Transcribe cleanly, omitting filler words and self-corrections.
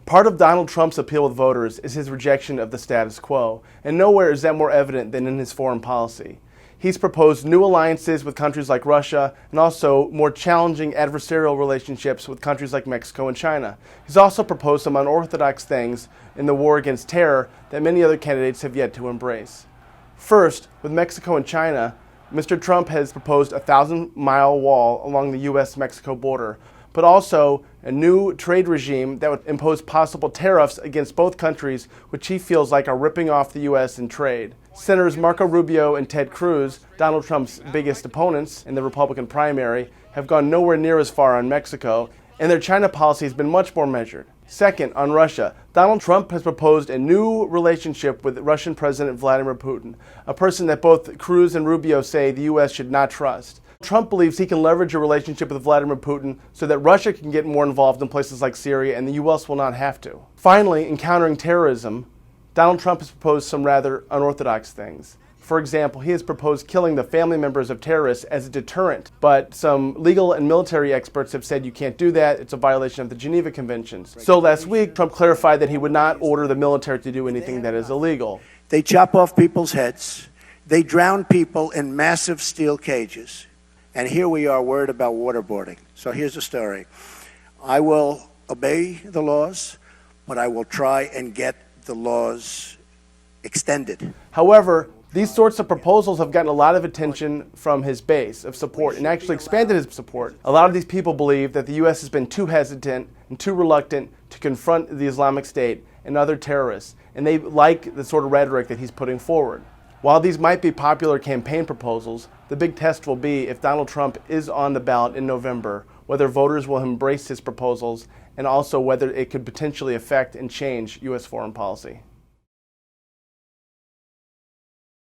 Part of Donald Trump's appeal with voters is his rejection of the status quo, and nowhere is that more evident than in his foreign policy. He's proposed new alliances with countries like Russia and also more challenging adversarial relationships with countries like Mexico and China. He's also proposed some unorthodox things in the war against terror that many other candidates have yet to embrace. First, with Mexico and China, Mr. Trump has proposed a 1,000-mile wall along the U.S.-Mexico border, but also a new trade regime that would impose possible tariffs against both countries, which he feels like are ripping off the U.S. in trade. Senators Marco Rubio and Ted Cruz, Donald Trump's biggest opponents in the Republican primary, have gone nowhere near as far on Mexico, and their China policy has been much more measured. Second, on Russia, Donald Trump has proposed a new relationship with Russian President Vladimir Putin, a person that both Cruz and Rubio say the U.S. should not trust. Trump believes he can leverage a relationship with Vladimir Putin so that Russia can get more involved in places like Syria and the U.S. will not have to. Finally, in countering terrorism, Donald Trump has proposed some rather unorthodox things. For example, he has proposed killing the family members of terrorists as a deterrent, but some legal and military experts have said you can't do that, it's a violation of the Geneva Conventions. So last week, Trump clarified that he would not order the military to do anything that is illegal. They chop off people's heads, they drown people in massive steel cages, and here we are worried about waterboarding. So here's the story. I will obey the laws, but I will try and get the laws extended. However, these sorts of proposals have gotten a lot of attention from his base of support and actually expanded his support. A lot of these people believe that the U.S. has been too hesitant and too reluctant to confront the Islamic State and other terrorists, and they like the sort of rhetoric that he's putting forward. While these might be popular campaign proposals, the big test will be if Donald Trump is on the ballot in November, whether voters will embrace his proposals and also whether it could potentially affect and change U.S. foreign policy.